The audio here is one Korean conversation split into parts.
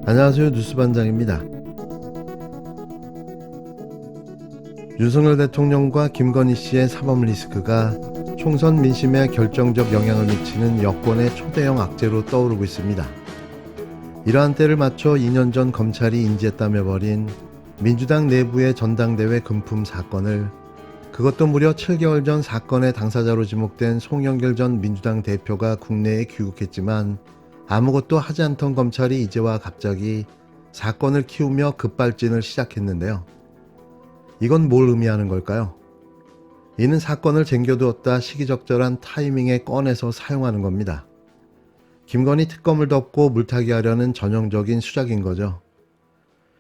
안녕하세요. 뉴스반장입니다. 윤석열 대통령과 김건희 씨의 사법 리스크가 총선 민심에 결정적 영향을 미치는 여권의 초대형 악재로 떠오르고 있습니다. 이러한 때를 맞춰 2년 전 검찰이 인지했다며 벌인 민주당 내부의 전당대회 금품 사건을, 그것도 무려 7개월 전 사건의 당사자로 지목된 송영길 전 민주당 대표가 국내에 귀국했지만 아무것도 하지 않던 검찰이 이제와 갑자기 사건을 키우며 급발진을 시작했는데요. 이건 뭘 의미하는 걸까요? 이는 사건을 쟁겨두었다 시기적절한 타이밍에 꺼내서 사용하는 겁니다. 김건희 특검을 덮고 물타기 하려는 전형적인 수작인 거죠.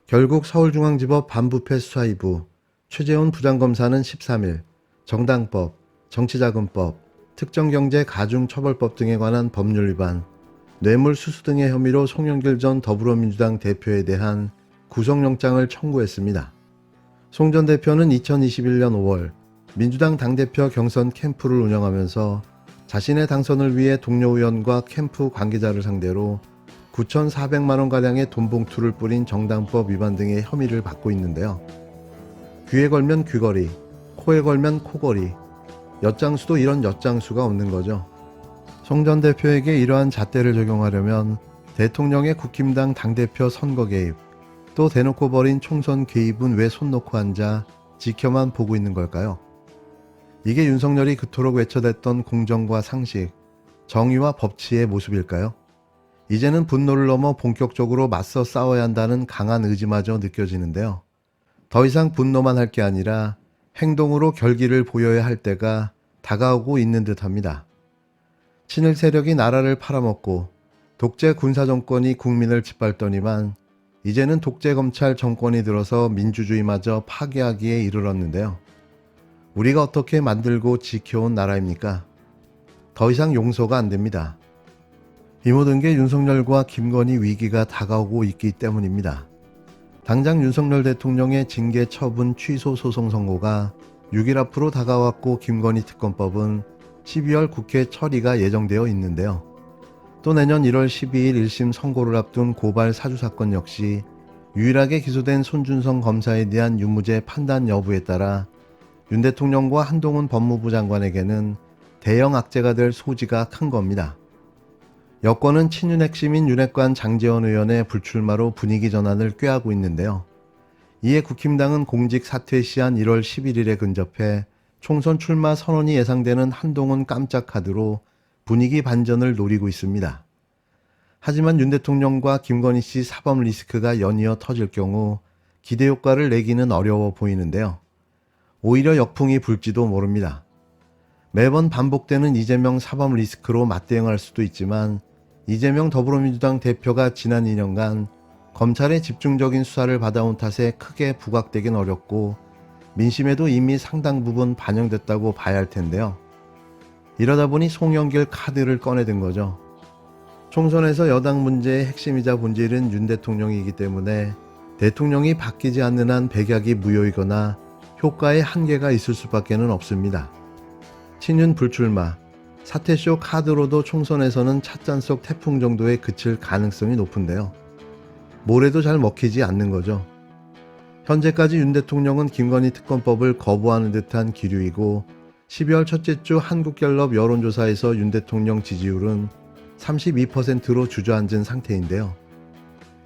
결국 서울중앙지법 반부패 수사 2부 최재훈 부장검사는 13일 정당법, 정치자금법, 특정경제가중처벌법 등에 관한 법률 위반, 뇌물수수 등의 혐의로 송영길 전 더불어민주당 대표에 대한 구속영장을 청구했습니다. 송 전 대표는 2021년 5월 민주당 당대표 경선 캠프를 운영하면서 자신의 당선을 위해 동료 의원과 캠프 관계자를 상대로 9,400만원가량의 돈봉투를 뿌린 정당법 위반 등의 혐의를 받고 있는데요. 귀에 걸면 귀걸이, 코에 걸면 코걸이, 엿장수도 이런 엿장수가 없는 거죠. 송 전 대표에게 이러한 잣대를 적용하려면 대통령의 국힘당 당대표 선거 개입, 또 대놓고 벌인 총선 개입은 왜 손 놓고 앉아 지켜만 보고 있는 걸까요? 이게 윤석열이 그토록 외쳐댔던 공정과 상식, 정의와 법치의 모습일까요? 이제는 분노를 넘어 본격적으로 맞서 싸워야 한다는 강한 의지마저 느껴지는데요. 더 이상 분노만 할 게 아니라 행동으로 결기를 보여야 할 때가 다가오고 있는 듯합니다. 친일 세력이 나라를 팔아먹고 독재 군사정권이 국민을 짓밟더니만 이제는 독재 검찰 정권이 들어서 민주주의마저 파괴하기에 이르렀는데요. 우리가 어떻게 만들고 지켜온 나라입니까? 더 이상 용서가 안 됩니다. 이 모든 게 윤석열과 김건희 위기가 다가오고 있기 때문입니다. 당장 윤석열 대통령의 징계 처분 취소 소송 선고가 6일 앞으로 다가왔고 김건희 특검법은 12월 국회 처리가 예정되어 있는데요. 또 내년 1월 12일 1심 선고를 앞둔 고발 사주 사건 역시 유일하게 기소된 손준성 검사에 대한 유무죄 판단 여부에 따라 윤 대통령과 한동훈 법무부 장관에게는 대형 악재가 될 소지가 큰 겁니다. 여권은 친윤 핵심인 윤핵관 장제원 의원의 불출마로 분위기 전환을 꾀하고 있는데요. 이에 국힘당은 공직 사퇴 시한 1월 11일에 근접해 총선 출마 선언이 예상되는 한동훈 깜짝 카드로 분위기 반전을 노리고 있습니다. 하지만 윤 대통령과 김건희 씨 사법 리스크가 연이어 터질 경우 기대 효과를 내기는 어려워 보이는데요. 오히려 역풍이 불지도 모릅니다. 매번 반복되는 이재명 사법 리스크로 맞대응할 수도 있지만 이재명 더불어민주당 대표가 지난 2년간 검찰의 집중적인 수사를 받아온 탓에 크게 부각되긴 어렵고 민심에도 이미 상당 부분 반영됐다고 봐야 할 텐데요. 이러다 보니 송영길 카드를 꺼내든 거죠. 총선에서 여당 문제의 핵심이자 본질은 윤 대통령이기 때문에 대통령이 바뀌지 않는 한 백약이 무효이거나 효과에 한계가 있을 수밖에는 없습니다. 친윤 불출마, 사퇴쇼 카드로도 총선에서는 찻잔 속 태풍 정도에 그칠 가능성이 높은데요. 뭐래도 잘 먹히지 않는 거죠. 현재까지 윤 대통령은 김건희 특검법을 거부하는 듯한 기류이고 12월 첫째 주 한국갤럽 여론조사에서 윤 대통령 지지율은 32%로 주저앉은 상태인데요.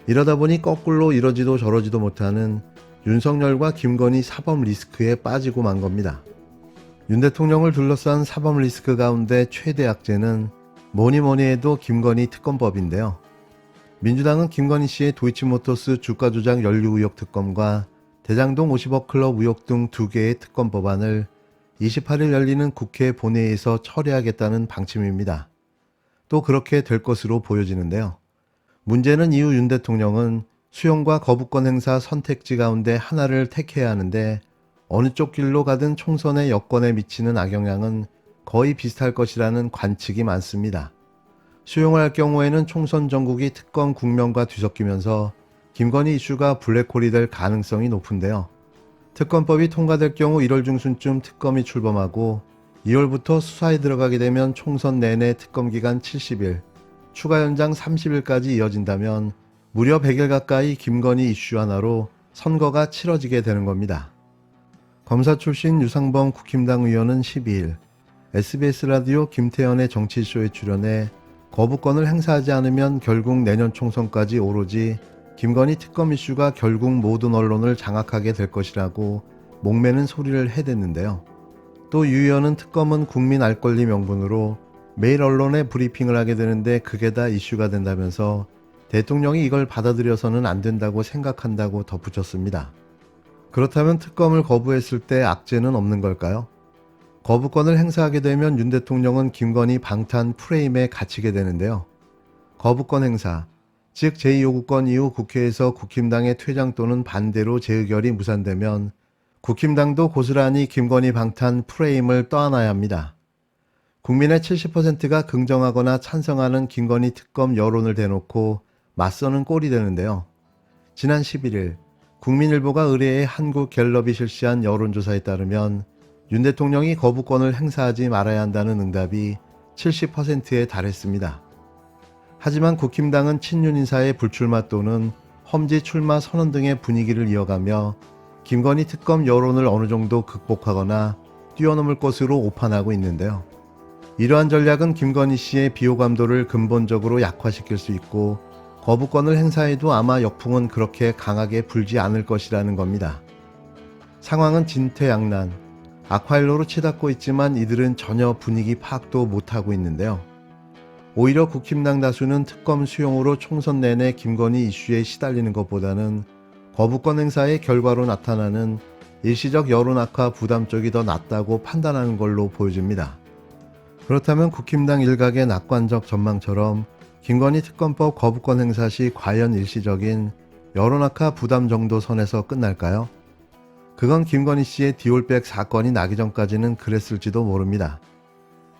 이러다 보니 거꾸로 이러지도 저러지도 못하는 윤석열과 김건희 사법 리스크에 빠지고 만 겁니다. 윤 대통령을 둘러싼 사법 리스크 가운데 최대 악재는 뭐니 해도 김건희 특검법인데요. 민주당은 김건희 씨의 도이치모터스 주가 조작 연루 의혹 특검과 대장동 50억 클럽 의혹 등 2개의 특검 법안을 28일 열리는 국회 본회의에서 처리하겠다는 방침입니다. 또 그렇게 될 것으로 보여지는데요. 문제는 이후 윤 대통령은 수용과 거부권 행사 선택지 가운데 하나를 택해야 하는데 어느 쪽 길로 가든 총선의 여권에 미치는 악영향은 거의 비슷할 것이라는 관측이 많습니다. 수용을 할 경우에는 총선 전국이 특검 국면과 뒤섞이면서 김건희 이슈가 블랙홀이 될 가능성이 높은데요. 특검법이 통과될 경우 1월 중순쯤 특검이 출범하고 2월부터 수사에 들어가게 되면 총선 내내 특검 기간 70일, 추가 연장 30일까지 이어진다면 무려 100일 가까이 김건희 이슈 하나로 선거가 치러지게 되는 겁니다. 검사 출신 유상범 국힘당 의원은 12일 SBS 라디오 김태현의 정치쇼에 출연해 거부권을 행사하지 않으면 결국 내년 총선까지 오로지 김건희 특검 이슈가 결국 모든 언론을 장악하게 될 것이라고 목매는 소리를 해댔는데요. 또 유 의원은 특검은 국민 알 권리 명분으로 매일 언론에 브리핑을 하게 되는데 그게 다 이슈가 된다면서 대통령이 이걸 받아들여서는 안 된다고 생각한다고 덧붙였습니다. 그렇다면 특검을 거부했을 때 악재는 없는 걸까요? 거부권을 행사하게 되면 윤 대통령은 김건희 방탄 프레임에 갇히게 되는데요. 거부권 행사, 즉 제2요구권 이후 국회에서 국힘당의 퇴장 또는 반대로 재의결이 무산되면 국힘당도 고스란히 김건희 방탄 프레임을 떠안아야 합니다. 국민의 70%가 긍정하거나 찬성하는 김건희 특검 여론을 대놓고 맞서는 꼴이 되는데요. 지난 11일 국민일보가 의뢰해 한국갤럽이 실시한 여론조사에 따르면 윤 대통령이 거부권을 행사하지 말아야 한다는 응답이 70%에 달했습니다. 하지만 국힘당은 친윤 인사의 불출마 또는 험지 출마 선언 등의 분위기를 이어가며 김건희 특검 여론을 어느 정도 극복하거나 뛰어넘을 것으로 오판하고 있는데요. 이러한 전략은 김건희 씨의 비호감도를 근본적으로 약화시킬 수 있고 거부권을 행사해도 아마 역풍은 그렇게 강하게 불지 않을 것이라는 겁니다. 상황은 진퇴양난, 악화일로로 치닫고 있지만 이들은 전혀 분위기 파악도 못하고 있는데요. 오히려 국힘당 다수는 특검 수용으로 총선 내내 김건희 이슈에 시달리는 것보다는 거부권 행사의 결과로 나타나는 일시적 여론 악화 부담 쪽이 더 낫다고 판단하는 걸로 보여집니다. 그렇다면 국힘당 일각의 낙관적 전망처럼 김건희 특검법 거부권 행사 시 과연 일시적인 여론 악화 부담 정도 선에서 끝날까요? 그건 김건희 씨의 디올백 사건이 나기 전까지는 그랬을지도 모릅니다.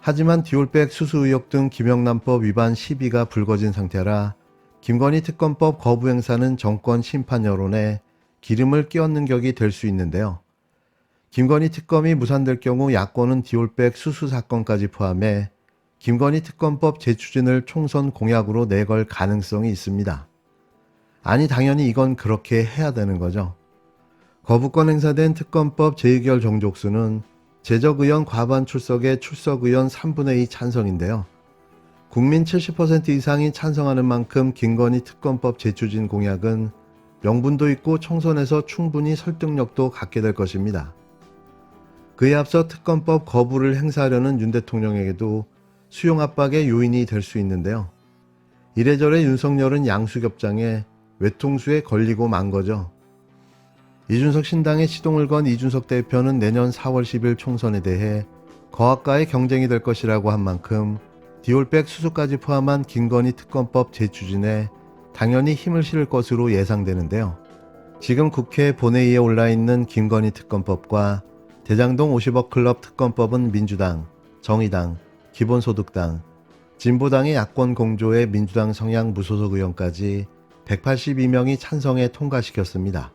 하지만 디올백 수수 의혹 등 김영란법 위반 시비가 불거진 상태라 김건희 특검법 거부 행사는 정권 심판 여론에 기름을 끼얹는 격이 될 수 있는데요. 김건희 특검이 무산될 경우 야권은 디올백 수수 사건까지 포함해 김건희 특검법 재추진을 총선 공약으로 내걸 가능성이 있습니다. 아니 당연히 이건 그렇게 해야 되는 거죠. 거부권 행사된 특검법 재의결 정족수는 재적의원 과반 출석의 출석의원 3분의 2 찬성인데요. 국민 70% 이상이 찬성하는 만큼 김건희 특검법 재추진 공약은 명분도 있고 총선에서 충분히 설득력도 갖게 될 것입니다. 그에 앞서 특검법 거부를 행사하려는 윤 대통령에게도 수용 압박의 요인이 될 수 있는데요. 이래저래 윤석열은 양수겹장에 외통수에 걸리고 만 거죠. 이준석 신당에 시동을 건 이준석 대표는 내년 4월 10일 총선에 대해 거학과의 경쟁이 될 것이라고 한 만큼 디올백 수수까지 포함한 김건희 특검법 재추진에 당연히 힘을 실을 것으로 예상되는데요. 지금 국회 본회의에 올라있는 김건희 특검법과 대장동 50억 클럽 특검법은 민주당, 정의당, 기본소득당, 진보당의 야권 공조에 민주당 성향 무소속 의원까지 182명이 찬성해 통과시켰습니다.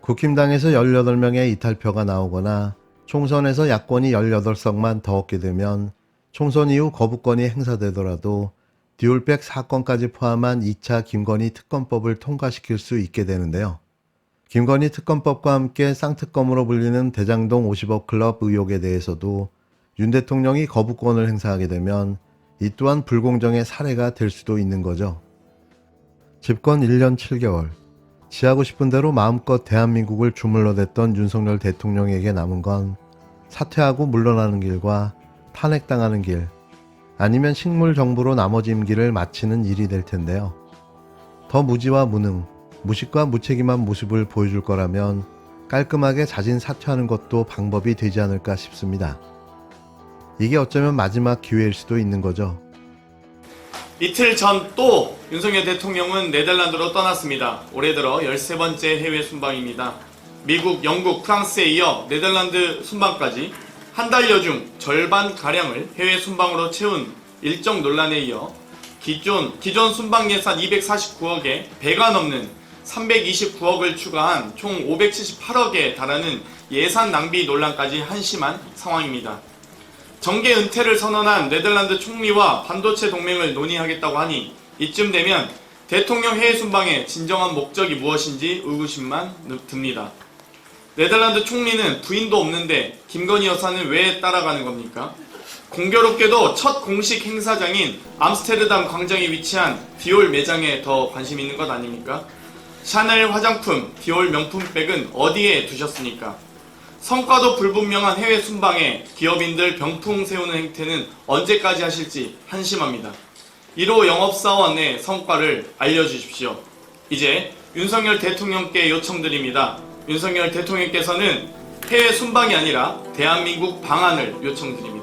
국힘당에서 18명의 이탈표가 나오거나 총선에서 야권이 18석만 더 얻게 되면 총선 이후 거부권이 행사되더라도 디올백 사건까지 포함한 2차 김건희 특검법을 통과시킬 수 있게 되는데요. 김건희 특검법과 함께 쌍특검으로 불리는 대장동 50억 클럽 의혹에 대해서도 윤 대통령이 거부권을 행사하게 되면 이 또한 불공정의 사례가 될 수도 있는 거죠. 집권 1년 7개월, 지하고 싶은 대로 마음껏 대한민국을 주물러댔던 윤석열 대통령에게 남은 건 사퇴하고 물러나는 길과 탄핵당하는 길, 아니면 식물 정부로 나머지 임기를 마치는 일이 될 텐데요. 더 무지와 무능, 무식과 무책임한 모습을 보여줄 거라면 깔끔하게 자진 사퇴하는 것도 방법이 되지 않을까 싶습니다. 이게 어쩌면 마지막 기회일 수도 있는 거죠. 이틀 전 또 윤석열 대통령은 네덜란드로 떠났습니다. 올해 들어 13번째 해외 순방입니다. 미국, 영국, 프랑스에 이어 네덜란드 순방까지 한 달여 중 절반가량을 해외 순방으로 채운 일정 논란에 이어 기존 순방 예산 249억에 배가 넘는 329억을 추가한 총 578억에 달하는 예산 낭비 논란까지 한심한 상황입니다. 정계 은퇴를 선언한 네덜란드 총리와 반도체 동맹을 논의하겠다고 하니 이쯤 되면 대통령 해외 순방의 진정한 목적이 무엇인지 의구심만 듭니다. 네덜란드 총리는 부인도 없는데 김건희 여사는 왜 따라가는 겁니까? 공교롭게도 첫 공식 행사장인 암스테르담 광장에 위치한 디올 매장에 더 관심 있는 것 아닙니까? 샤넬 화장품, 디올 명품백은 어디에 두셨습니까? 성과도 불분명한 해외 순방에 기업인들 병풍 세우는 행태는 언제까지 하실지 한심합니다. 1호 영업사원의 성과를 알려주십시오. 이제 윤석열 대통령께 요청드립니다. 윤석열 대통령께서는 해외 순방이 아니라 대한민국 방한을 요청드립니다.